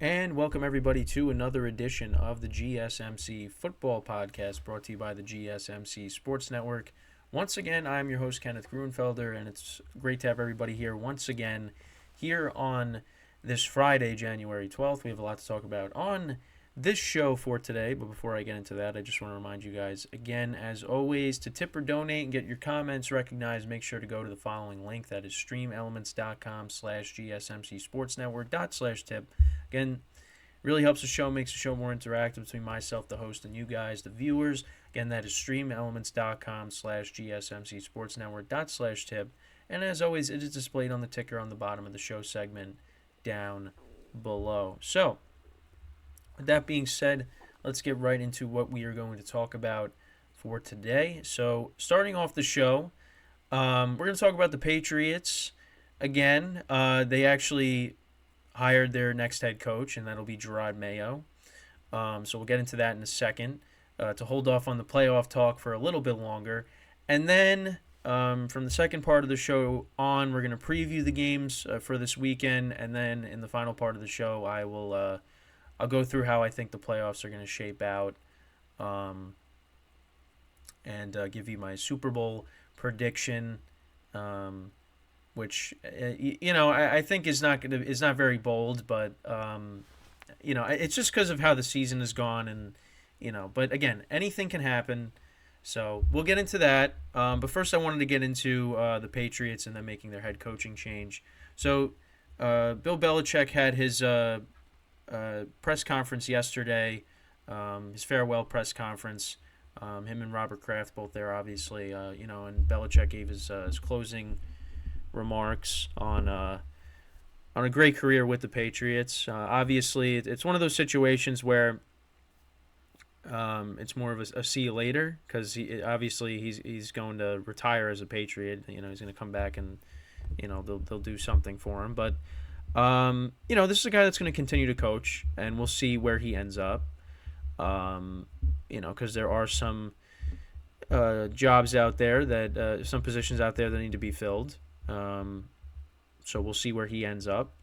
And welcome everybody to another edition of the GSMC Football Podcast brought to you by the GSMC Sports Network. Once again, I'm your host, Kenneth Gruenfelder, and it's great to have everybody here once again here on this Friday, January 12th. We have a lot to talk about on this show for today, but before I get into that, I just want to remind you guys, again, as always, to tip or donate and get your comments recognized, make sure to go to the following link. That is streamelements.com/gsmcsportsnetwork./tip. Again, really helps the show, makes the show more interactive between myself, the host, and you guys, the viewers. Again, that is streamelements.com/gsmcsportsnetwork./tip. And as always, it is displayed on the ticker on the bottom of the show segment down below. So, with that being said, let's get right into what we are going to talk about for today. So, starting off the show, we're going to talk about the Patriots again. They actually hired their next head coach, and that'll be Jerod Mayo. So we'll get into that in a second to hold off on the playoff talk for a little bit longer. And then from the second part of the show on, we're going to preview the games for this weekend. And then in the final part of the show, I'll go through how I think the playoffs are going to shape out and give you my Super Bowl prediction, which I think is not very bold, but it's just because of how the season has gone, and but again, anything can happen. So we'll get into that. But first, I wanted to get into the Patriots and them making their head coaching change. So Bill Belichick had his press conference yesterday, his farewell press conference. Him and Robert Kraft both there, obviously. And Belichick gave his closing remarks on a great career with the Patriots. Obviously, it's one of those situations where it's more of a see you later, because he's going to retire as a Patriot. He's going to come back and they'll do something for him. But this is a guy that's going to continue to coach, and we'll see where he ends up. Because there are some jobs out there that some positions out there that need to be filled. So we'll see where he ends up.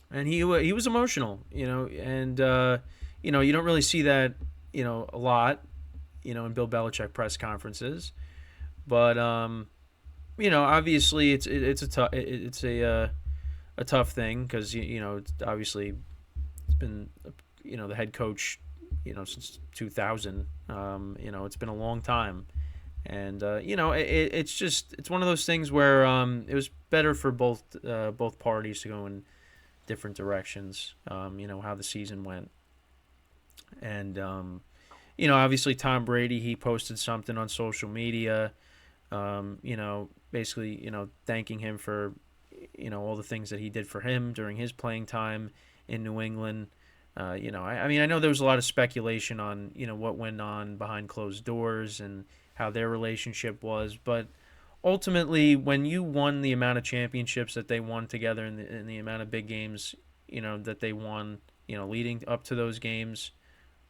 And he was emotional, and you don't really see that, a lot, in Bill Belichick press conferences. But obviously it's a tough thing, because obviously it's been the head coach since 2000. It's been a long time. And it's one of those things where it was better for both parties to go in different directions. How the season went, and obviously Tom Brady, he posted something on social media, basically thanking him for all the things that he did for him during his playing time in New England. I know there was a lot of speculation on what went on behind closed doors and how their relationship was, but ultimately, when you won the amount of championships that they won together, and the amount of big games that they won, leading up to those games,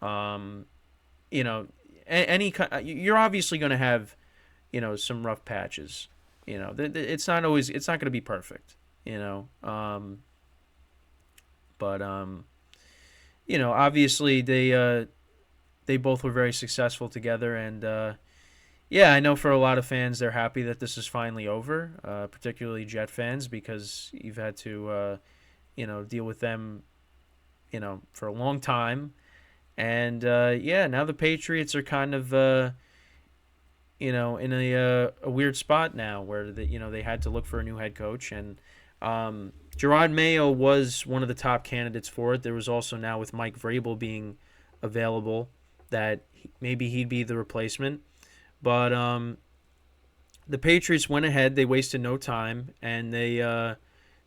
you're obviously going to have some rough patches. It's not going to be perfect. But obviously they both were very successful together, and I know for a lot of fans, they're happy that this is finally over, particularly Jet fans, because you've had to, deal with them, for a long time. And, now the Patriots are kind of, in a weird spot now, where, they had to look for a new head coach. And Jerod Mayo was one of the top candidates for it. There was also, now with Mike Vrabel being available, that maybe he'd be the replacement. But the Patriots went ahead. They wasted no time, and they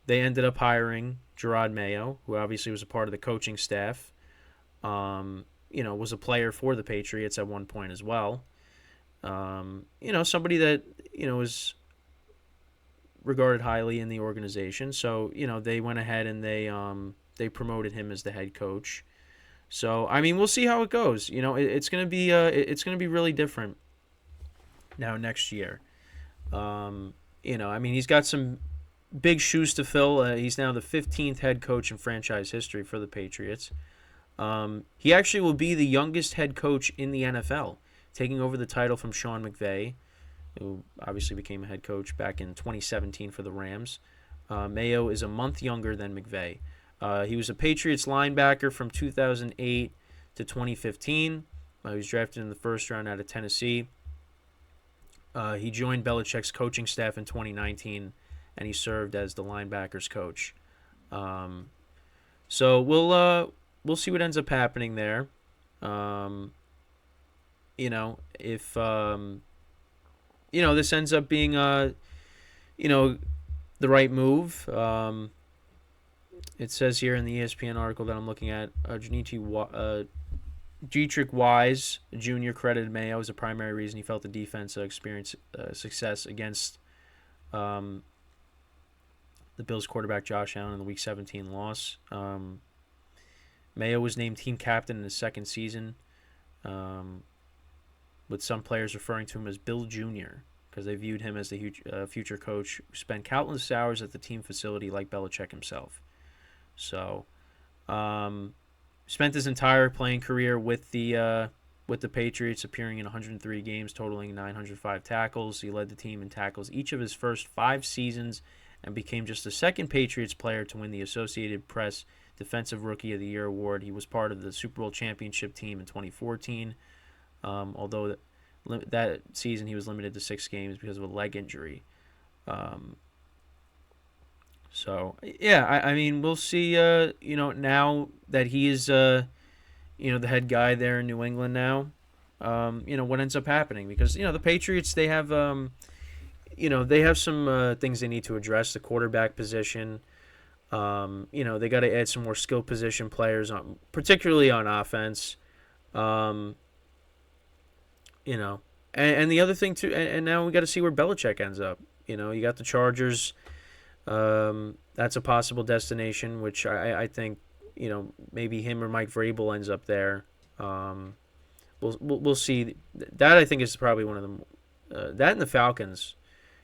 ended up hiring Jerod Mayo, who obviously was a part of the coaching staff. Was a player for the Patriots at one point as well. Somebody that was regarded highly in the organization. So they went ahead and they promoted him as the head coach. So we'll see how it goes. It's gonna be really different now next year. He's got some big shoes to fill. He's now the 15th head coach in franchise history for the Patriots. He actually will be the youngest head coach in the NFL, taking over the title from Sean McVay, who obviously became a head coach back in 2017 for the Rams. Mayo is a month younger than McVay. He was a Patriots linebacker from 2008 to 2015. He was drafted in the first round out of Tennessee. He joined Belichick's coaching staff in 2019, and he served as the linebackers coach. So we'll see what ends up happening there. If this ends up being the right move. It says here in the ESPN article that I'm looking at, Dietrich Wise Jr. credited Mayo as a primary reason he felt the defense experienced success against the Bills quarterback Josh Allen in the Week 17 loss. Mayo was named team captain in his second season, with some players referring to him as Bill Jr., because they viewed him as the huge, future coach who spent countless hours at the team facility like Belichick himself. So, spent his entire playing career with the Patriots, appearing in 103 games, totaling 905 tackles. He led the team in tackles each of his first 5 seasons and became just the second Patriots player to win the Associated Press Defensive Rookie of the Year award. He was part of the Super Bowl championship team in 2014, although that season he was limited to 6 games because of a leg injury. So yeah, I mean, we'll see. Now that he is the head guy there in New England now, what ends up happening, because the Patriots, they have they have some things they need to address. The quarterback position. They got to add some more skill position players on, particularly on offense. And the other thing too, and now we got to see where Belichick ends up. You got the Chargers. That's a possible destination, which I think maybe him or Mike Vrabel ends up there. We'll see. That I think is probably one of them. That and the Falcons.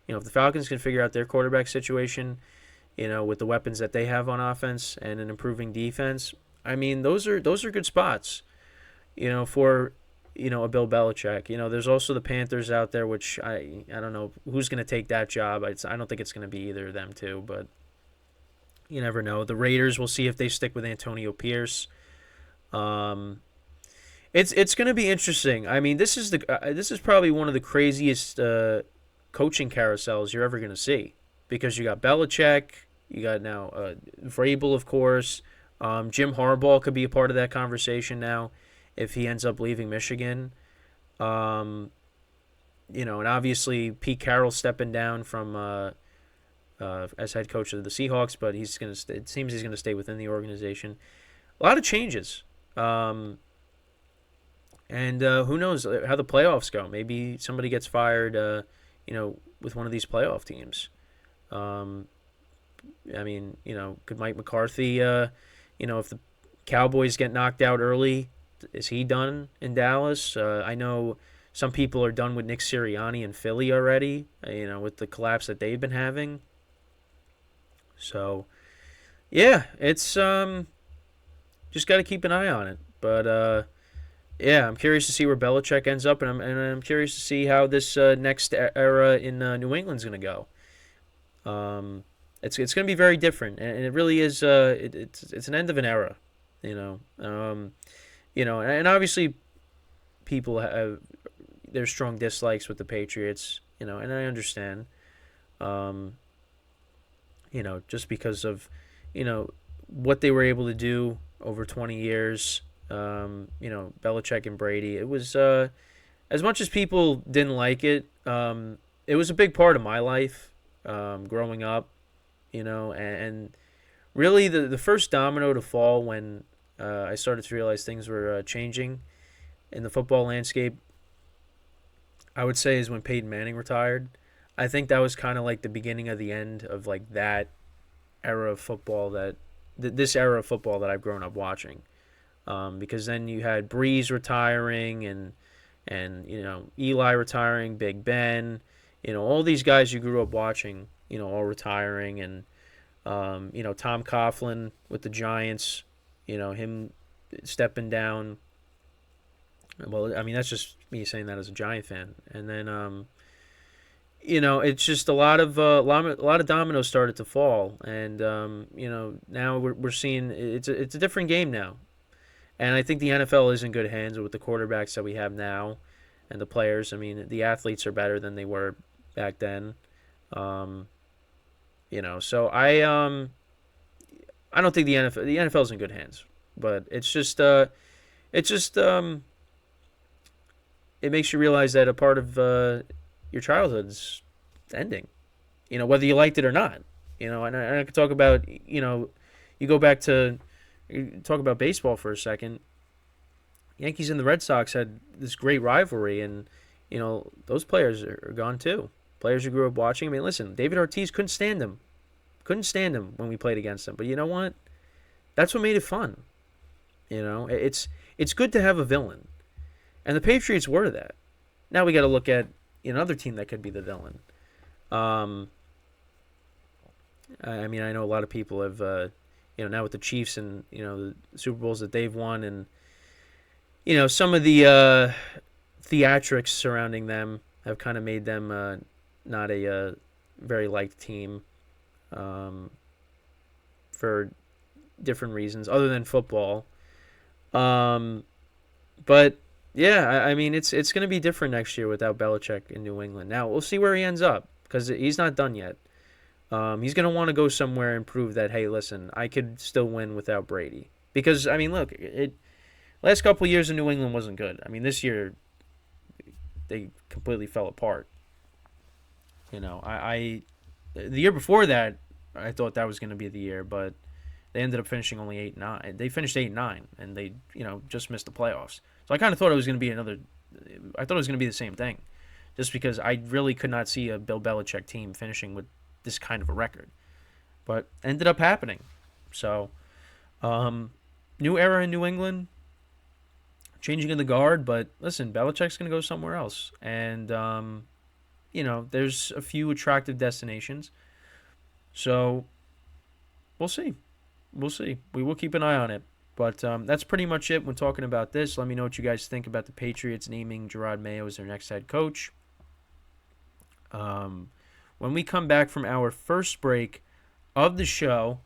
If the Falcons can figure out their quarterback situation, with the weapons that they have on offense and an improving defense, I mean, those are good spots. For a Bill Belichick. There's also the Panthers out there, which I don't know who's going to take that job. I don't think it's going to be either of them two, but you never know. The Raiders, we'll see if they stick with Antonio Pierce. It's going to be interesting. I mean, this is probably one of the craziest coaching carousels you're ever going to see, because you got Belichick, you got now Vrabel, of course. Jim Harbaugh could be a part of that conversation now, if he ends up leaving Michigan. And obviously Pete Carroll stepping down from as head coach of the Seahawks, but it seems he's gonna stay within the organization. A lot of changes. And who knows how the playoffs go? Maybe somebody gets fired, with one of these playoff teams. Could Mike McCarthy, if the Cowboys get knocked out early, is he done in Dallas? I know some people are done with Nick Sirianni in Philly already, with the collapse that they've been having. So, yeah, it's just got to keep an eye on it. But, yeah, I'm curious to see where Belichick ends up, and I'm curious to see how this next era in New England's going to go. It's going to be very different, and it really is. It's an end of an era, and obviously people have their strong dislikes with the Patriots, and I understand, just because of, what they were able to do over 20 years, Belichick and Brady. It was, as much as people didn't like it, it was a big part of my life, growing up, and really the first domino to fall when I started to realize things were changing in the football landscape, I would say, is when Peyton Manning retired. I think that was kind of like the beginning of the end of like that era of football this era of football that I've grown up watching. Because then you had Breeze retiring and Eli retiring, Big Ben, all these guys you grew up watching. all retiring, and Tom Coughlin with the Giants, him stepping down. Well, I mean that's just me saying that as a Giant fan, and then it's just a lot of dominoes started to fall, and now we're seeing it's a different game now, and I think the NFL is in good hands with the quarterbacks that we have now, and the players. I mean, the athletes are better than they were back then. Um, so I don't think the NFL is in good hands, but it's just it makes you realize that a part of your childhood's ending. Whether you liked it or not. And I could talk about you go back to you talk about baseball for a second. Yankees and the Red Sox had this great rivalry, and those players are gone too. Players who grew up watching. I mean, listen, David Ortiz couldn't stand him when we played against him. But you know what? That's what made it fun. It's good to have a villain, and the Patriots were that. Now we got to look at another team that could be the villain. Um, I mean, I know a lot of people have, now with the Chiefs and the Super Bowls that they've won, and some of the theatrics surrounding them have kind of made them not a very liked team for different reasons other than football. But yeah, I mean it's going to be different next year without Belichick in New England. Now we'll see where he ends up because he's not done yet. He's going to want to go somewhere and prove that, hey, listen, I could still win without Brady. Because I mean, look, last couple of years in New England wasn't good. I mean, this year they completely fell apart. I the year before that I thought that was going to be the year, but they ended up finishing only 8-9. They finished 8-9, and they just missed the playoffs. So I kind of thought it was going to be another. I thought it was going to be the same thing, just because I really could not see a Bill Belichick team finishing with this kind of a record, but ended up happening. So, new era in New England, changing of the guard. But listen, Belichick's going to go somewhere else, and there's a few attractive destinations. So, we'll see. We'll see. We will keep an eye on it. But that's pretty much it when talking about this. Let me know what you guys think about the Patriots naming Jerod Mayo as their next head coach. When we come back from our first break of the show,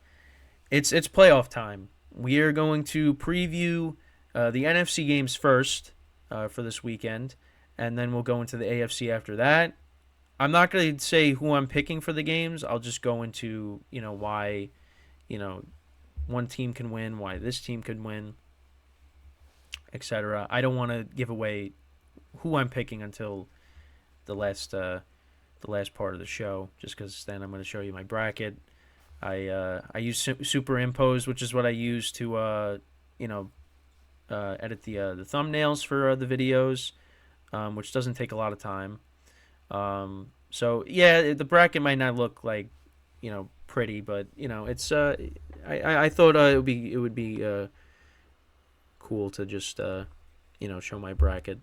it's playoff time. We are going to preview the NFC games first for this weekend, and then we'll go into the AFC after that. I'm not going to say who I'm picking for the games. I'll just go into why one team can win, why this team could win, etc. I don't want to give away who I'm picking until the last part of the show, just because then I'm going to show you my bracket. I use superimpose, which is what I use to edit the thumbnails for the videos, which doesn't take a lot of time. So yeah, the bracket might not look like pretty, but it's I thought it would be cool to just show my bracket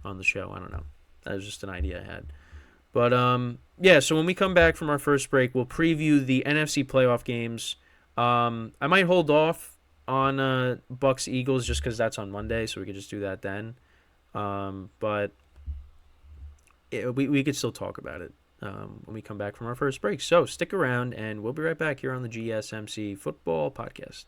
on the show. I don't know. That was just an idea I had. But yeah, so when we come back from our first break, we'll preview the NFC playoff games. I might hold off on Bucks Eagles just because that's on Monday, so we could just do that then. But we could still talk about it when we come back from our first break. So stick around, and we'll be right back here on the GSMC Football Podcast.